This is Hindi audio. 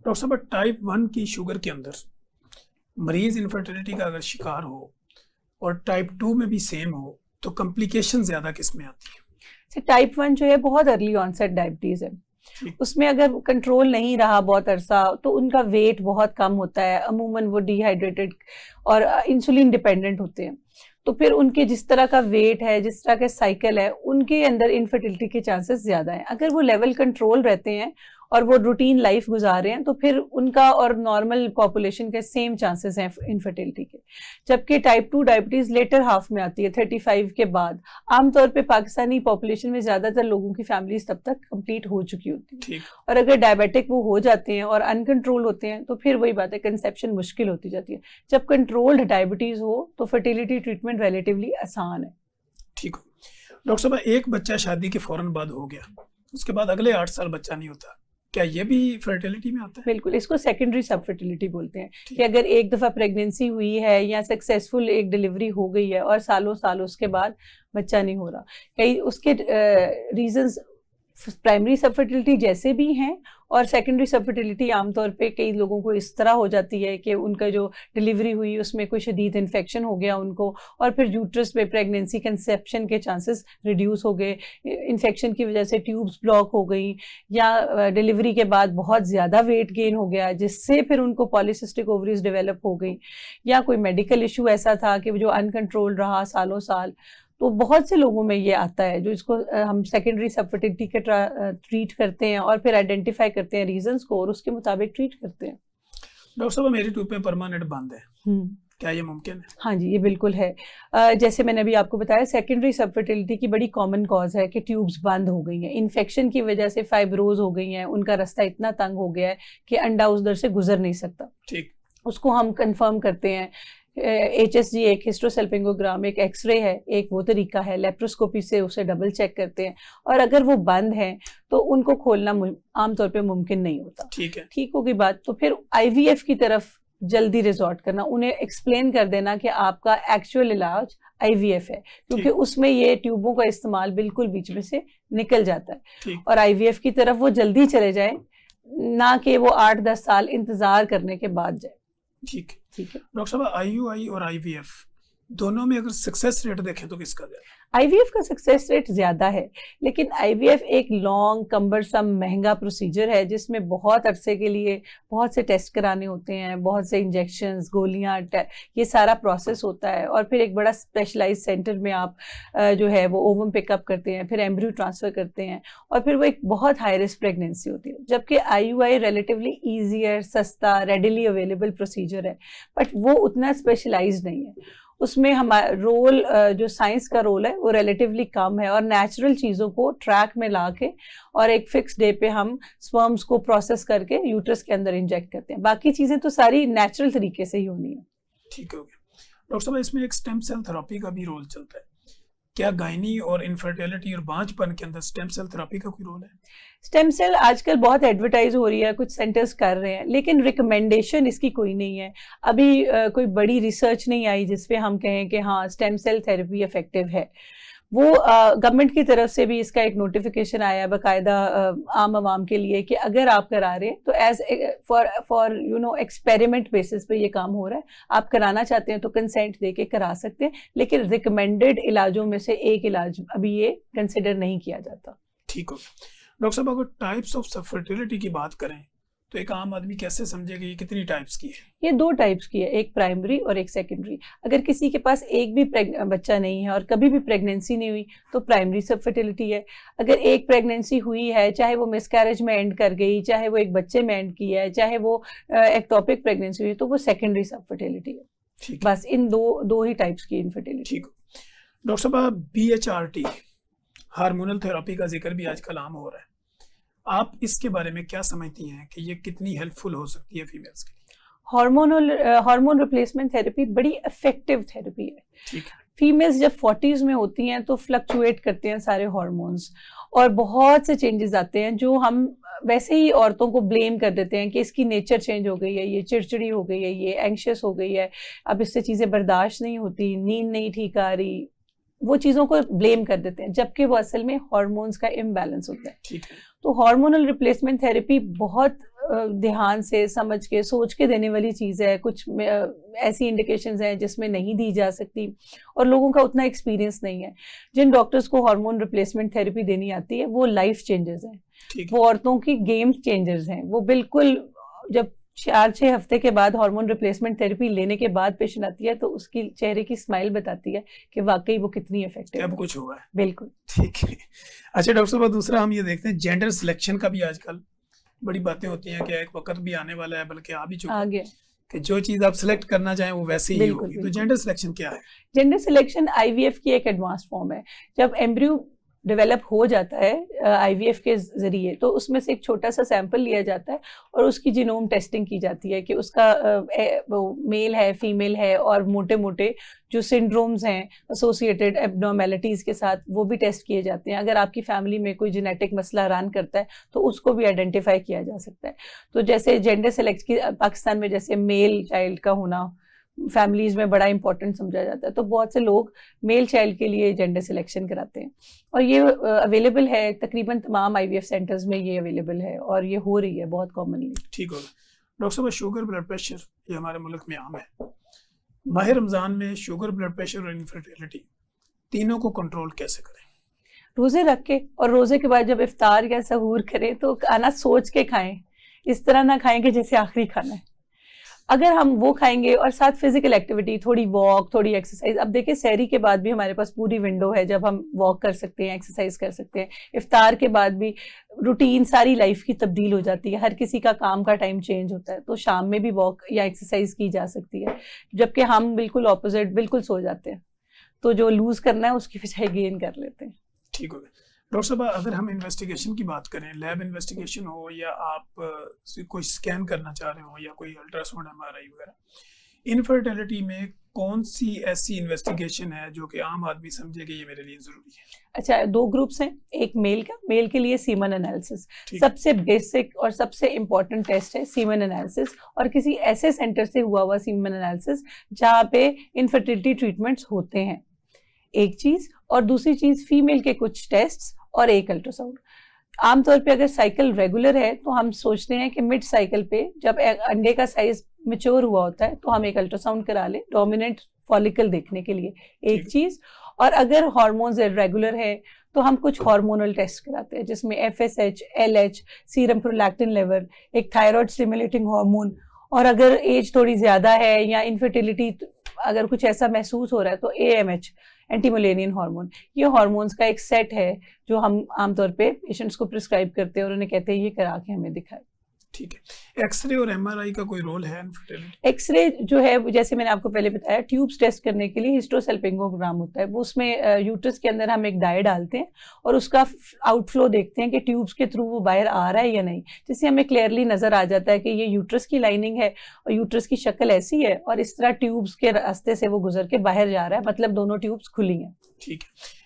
डॉक्टर साहब, टाइप 1 की शुगर के अंदर मरीज इनफर्टिलिटी का अगर शिकार हो और टाइप 2 में भी सेम हो तो कॉम्प्लिकेशन ज्यादा किस में आती है? टाइप 1 जो है बहुत अर्ली ऑनसेट डायबिटीज है। उसमें अगर कंट्रोल नहीं रहा बहुत अरसा तो उनका वेट बहुत कम होता है, अमूमन वो डिहाइड्रेटेड और इंसुलिन डिपेंडेंट होते हैं। तो फिर उनके जिस तरह का वेट है, जिस तरह का साइकिल है, उनके अंदर इनफर्टिलिटी के चांसेस ज्यादा हैं। अगर वो लेवल कंट्रोल रहते हैं और वो रूटीन लाइफ गुजार रहे हैं तो फिर उनका और नॉर्मल पॉपुलेशन के सेम चांसेस हैं इनफर्टिलिटी के। जबकि टाइप 2 डायबिटीज लेटर हाफ में आती है 35 के बाद। आमतौर पे पाकिस्तानी पॉपुलेशन में ज्यादातर लोगों की फैमिलीज तब तक कंप्लीट हो चुकी होती है, और अगर डायबिटिक वो हो जाते हैं और अनकंट्रोल होते हैं तो फिर वही बात है, कंसेप्शन मुश्किल होती जाती है। जब कंट्रोल्ड डायबिटीज हो तो फर्टिलिटी ट्रीटमेंट रिलेटिवली आसान है। ठीक हो डॉक्टर साहब, एक बच्चा शादी के फौरन बाद हो गया, उसके बाद अगले 8 साल बच्चा नहीं होता, क्या ये भी फर्टिलिटी में आता है? बिल्कुल, इसको सेकेंडरी सब फर्टिलिटी बोलते हैं कि अगर एक दफ़ा प्रेगनेंसी हुई है या सक्सेसफुल एक डिलीवरी हो गई है और सालों साल उसके बाद बच्चा नहीं हो रहा। कई उसके रीजंस प्राइमरी सब फर्टिलिटी जैसे भी हैं, और सेकेंडरी सब फर्टिलिटी आमतौर पे कई लोगों को इस तरह हो जाती है कि उनका जो डिलीवरी हुई उसमें कोई शदीद इन्फेक्शन हो गया उनको, और फिर यूट्रस में प्रेगनेंसी कंसेप्शन के चांसेस रिड्यूस हो गए, इन्फेक्शन की वजह से ट्यूब्स ब्लॉक हो गई, या डिलीवरी के बाद बहुत ज़्यादा वेट गेन हो गया जिससे फिर उनको पॉलीसिस्टिक ओवरीज डेवलप हो गई, या कोई मेडिकल इशू ऐसा था कि जो अनकंट्रोल रहा सालों साल। तो बहुत से लोगों में ये आता है जो इसको हम सेकेंडरी सब फर्टिलिटी के ट्रीट करते हैं और फिर आइडेंटिफाई करते हैं रीजंस को और उसके मुताबिक ट्रीट करते हैं। डॉक्टर साहब, मेरी ट्यूब में परमानेंट बंद है, क्या ये मुमकिन है? हाँ जी, ये बिल्कुल है। जैसे मैंने अभी आपको बताया, सेकेंडरी सब फर्टिलिटी की बड़ी कॉमन कॉज है कि ट्यूब्स बंद हो गई हैं, इन्फेक्शन की वजह से फाइब्रोज हो गई हैं, उनका रास्ता इतना तंग हो गया है कि अंडा उधर से गुजर नहीं सकता। ठीक, उसको हम कंफर्म करते हैं। HSG एक हिस्ट्रोसेल्पिंगोग्राम, एक एक्सरे है, एक वो तरीका है, लेप्रोस्कोपी से उसे डबल चेक करते हैं, और अगर वो बंद है तो उनको खोलना आमतौर पे मुमकिन नहीं होता। ठीक है, ठीक होगी बात, तो फिर IVF की तरफ जल्दी रिजॉर्ट करना, उन्हें एक्सप्लेन कर देना कि आपका एक्चुअल इलाज IVF है, क्योंकि उसमें ये ट्यूबों का इस्तेमाल बिल्कुल बीच में से निकल जाता है, और IVF की तरफ वो जल्दी चले जाए, ना कि वो 8-10 साल इंतजार करने के बाद जाए। ठीक है डॉक्टर साहब, IUI और IVF दोनों में अगर सक्सेस रेट देखें तो किसका ज्यादा? IVF का सक्सेस रेट ज्यादा है, लेकिन IVF एक लॉन्ग कम्बरसम महंगा प्रोसीजर है जिसमें बहुत अरसे के लिए बहुत से टेस्ट कराने होते हैं, बहुत से इंजेक्शंस, गोलियां, ये सारा प्रोसेस होता है, और फिर एक बड़ा स्पेशलाइज सेंटर में आप जो है वो ओवम पिकअप करते हैं, फिर एम्ब्रियो ट्रांसफर करते हैं, और फिर वो एक बहुत हाई रिस्क प्रेगनेंसी होती है। जबकि IUI रिलेटिवली ईजियर, सस्ता, रेडिली अवेलेबल प्रोसीजर है, बट वो उतना स्पेशलाइज नहीं है। उसमें हमारा रोल, जो साइंस का रोल है वो रिलेटिवली कम है, और नेचुरल चीज़ों को ट्रैक में ला के और एक फिक्स डे पे हम स्पर्म्स को प्रोसेस करके यूट्रस के अंदर इंजेक्ट करते हैं। बाकी चीज़ें तो सारी नेचुरल तरीके से ही होनी है। ठीक हो गया डॉक्टर साहब, इसमें एक स्टेम सेल थेरेपी का भी रोल चलता है, क्या गायनी और इनफर्टिलिटी और बांझपन के अंदर स्टेम सेल थेरेपी का कोई रोल है? स्टेम सेल आजकल बहुत एडवर्टाइज हो रही है, कुछ सेंटर्स कर रहे हैं, लेकिन रिकमेंडेशन इसकी कोई नहीं है। अभी कोई बड़ी रिसर्च नहीं आई जिसपे हम कहें कि हाँ स्टेम सेल थेरेपी इफेक्टिव है। वो गवर्नमेंट की तरफ से भी इसका एक नोटिफिकेशन आया बाकायदा आम आवाम के लिए कि अगर आप करा रहे हैं तो एज फॉर एक्सपेरिमेंट बेसिस पे ये काम हो रहा है, आप कराना चाहते हैं तो कंसेंट दे के करा सकते हैं, लेकिन रिकमेंडेड इलाजों में से एक इलाज अभी ये कंसिडर नहीं किया जाता। ठीक हो डॉक्टर साहब, अगर टाइप्स ऑफ फर्टिलिटी की बात करें तो एक आम आदमी कैसे समझेगा ये कितनी टाइप्स की है? ये 2 टाइप्स की है, एक प्राइमरी और एक सेकेंडरी। अगर किसी के पास एक भी बच्चा नहीं है और कभी भी प्रेगनेंसी नहीं हुई तो प्राइमरी सब फर्टिलिटी है। अगर एक प्रेगनेंसी हुई है, चाहे वो मिसकैरेज में एंड कर गई, चाहे वो एक बच्चे में एंड किया है, चाहे वो एक्टोपिक प्रेगनेंसी हुई, तो वो सेकेंडरी सब फर्टिलिटी है। बस इन दो ही टाइप्स की इनफर्टिलिटी। ठीक हो डॉक्टर साहब, BHRT हार्मोनल थेरेपी का जिक्र भी आजकल आम हो रहा है, आप इसके बारे में क्या समझती हैं कि ये कितनी हेल्पफुल हो सकती है फीमेल्स के लिए? हार्मोन रिप्लेसमेंट थेरेपी बड़ी इफेक्टिव थेरेपी है। ठीक है। फीमेल्स जब 40s में होती हैं तो फ्लक्चुएट करते हैं सारे हार्मोन्स, और बहुत से चेंजेस आते हैं जो हम वैसे ही औरतों को ब्लेम कर देते हैं कि इसकी नेचर चेंज हो गई है, ये चिड़चिड़ी हो गई है, ये एंग्शियस हो गई है, अब इससे चीज़ें बर्दाश्त नहीं होती, नींद नहीं ठीक आ रही, वो चीज़ों को ब्लेम कर देते हैं, जबकि वो असल में हार्मोन्स का इम्बैलेंस होता है। ठीक है। तो हार्मोनल रिप्लेसमेंट थेरेपी बहुत ध्यान से समझ के सोच के देने वाली चीज़ है। कुछ ऐसी इंडिकेशंस हैं जिसमें नहीं दी जा सकती और लोगों का उतना एक्सपीरियंस नहीं है। जिन डॉक्टर्स को हार्मोन रिप्लेसमेंट थेरेपी देनी आती है वो लाइफ चेंजर्स हैं, वो औरतों की गेम चेंजर्स हैं। वो बिल्कुल जब 4-6 हफ्ते के बाद हार्मोन रिप्लेसमेंट थेरेपी लेने के बाद पेशेंट आती है तो उसकी चेहरे की स्माइल बताती है कि वाकई वो कितनी इफेक्टिव है। अब कुछ हुआ है। बिल्कुल ठीक है। अच्छा डॉक्टर साहब, दूसरा हम ये देखते हैं जेंडर सिलेक्शन का भी आजकल बड़ी बातें होती हैं कि एक वक्त भी आने वाला है, बल्कि आ भी चुका है कि जो चीज आप सिलेक्ट करना चाहें वो वैसे ही होगी। तो जेंडर सिलेक्शन क्या है? जेंडर सिलेक्शन आईवीएफ की एक एडवांस फॉर्म है। जब एम्ब्रियो डेवलप हो जाता है आईवीएफ के जरिए तो उसमें से एक छोटा सा सैंपल लिया जाता है और उसकी जीनोम टेस्टिंग की जाती है कि उसका मेल है फीमेल है, और मोटे मोटे जो सिंड्रोम्स हैं एसोसिएटेड एब्नॉर्मेलिटीज़ के साथ वो भी टेस्ट किए जाते हैं। अगर आपकी फैमिली में कोई जेनेटिक मसला रन करता है तो उसको भी आइडेंटिफाई किया जा सकता है। तो जैसे जेंडर सेलेक्ट की पाकिस्तान में जैसे मेल चाइल्ड का होना फैमिलीज में बड़ा इंपॉर्टेंट समझा जाता है, तो बहुत से लोग मेल चाइल्ड के लिए जेंडर सिलेक्शन कराते हैं और ये अवेलेबल है तकरीबन तमाम आईवीएफ सेंटर्स में, ये अवेलेबल है और ये हो रही है बहुत कॉमनली। ठीक होगा। डॉक्टर साहब, शुगर ब्लड प्रेशर ये हमारे मुल्क में आम है। माह रमज़ान में शुगर ब्लड प्रेशर और इनफर्टिलिटी तीनों को कंट्रोल कैसे करें? रोज़े रख के, और रोज़े के बाद जब इफ्तार या सहूर करें तो खाना सोच के खाएं, इस तरह ना खाएं कि जैसे आखिरी खाना है। अगर हम वो खाएंगे और साथ फिजिकल एक्टिविटी, थोड़ी वॉक, थोड़ी एक्सरसाइज। अब देखिए सहरी के बाद भी हमारे पास पूरी विंडो है जब हम वॉक कर सकते हैं, एक्सरसाइज कर सकते हैं। इफ्तार के बाद भी रूटीन सारी लाइफ की तब्दील हो जाती है, हर किसी का काम का टाइम चेंज होता है, तो शाम में भी वॉक या एक्सरसाइज की जा सकती है। जबकि हम बिल्कुल ऑपोजिट, बिल्कुल सो जाते हैं, तो जो लूज करना है उसकी बजाय गेन कर लेते हैं। ठीक हो गया। डॉक्टर साहब, अगर हम इन्वेस्टिगेशन की बात करें, लैब इन्वेस्टिगेशन हो या आप कोई स्कैन करना चाह रहे हो या कोई अल्ट्रासाउंड एमआरआई वगैरह, इनफर्टिलिटी में कौन सी ऐसी इन्वेस्टिगेशन है जो कि आम आदमी समझे कि ये मेरे लिए जरूरी है? अच्छा, 2 ग्रुप्स हैं। एक मेल के लिए सीमन एनालिसिस सबसे बेसिक और सबसे इम्पोर्टेंट टेस्ट है, सीमन एनालिसिस, और किसी ऐसे सेंटर से हुआ हुआ सीमन एनालिसिस जहाँ पे इनफर्टिलिटी ट्रीटमेंट्स होते हैं, एक चीज। और दूसरी चीज फीमेल के कुछ टेस्ट्स और एक अल्ट्रासाउंड। आमतौर पे अगर साइकिल रेगुलर है तो हम सोचते हैं कि मिड साइकिल पे जब अंडे का साइज मैच्योर हुआ होता है तो हम एक अल्ट्रासाउंड करा लें डोमिनेंट फॉलिकल देखने के लिए, एक चीज। और अगर हार्मोन्स इरेगुलर है तो हम कुछ हार्मोनल टेस्ट कराते हैं जिसमें FSH, LH, serum prolactin level, एक थायराइड स्टिमुलेटिंग हार्मोन, और अगर एज थोड़ी ज्यादा है या इनफर्टिलिटी अगर कुछ ऐसा महसूस हो रहा है तो AMH, एंटीमुलेनियन हार्मोन। ये हार्मोन्स का एक सेट है जो हम आमतौर पे पेशेंट्स को प्रिस्क्राइब करते हैं और उन्हें कहते हैं ये करा के हमें दिखाए। ठीक है। एक्सरे और एमआरआई का कोई रोल है इनफर्टिलिटी? एक्सरे जो है, जैसे मैंने आपको पहले बताया, ट्यूब्स टेस्ट करने के लिए हिस्टोसल्पिंगोग्राम होता है। वो उसमें यूट्रस के अंदर हम एक डाई डालते हैं और उसका आउटफ्लो देखते हैं कि ट्यूब्स के थ्रू वो बाहर आ रहा है या नहीं, जिससे हमें क्लियरली नजर आ जाता है कि ये यूट्रस की लाइनिंग है और यूट्रस की शक्ल ऐसी है और इस तरह ट्यूब्स के रास्ते से वो गुजर के बाहर जा रहा है, मतलब दोनों ट्यूब्स खुली हैं। ठीक है।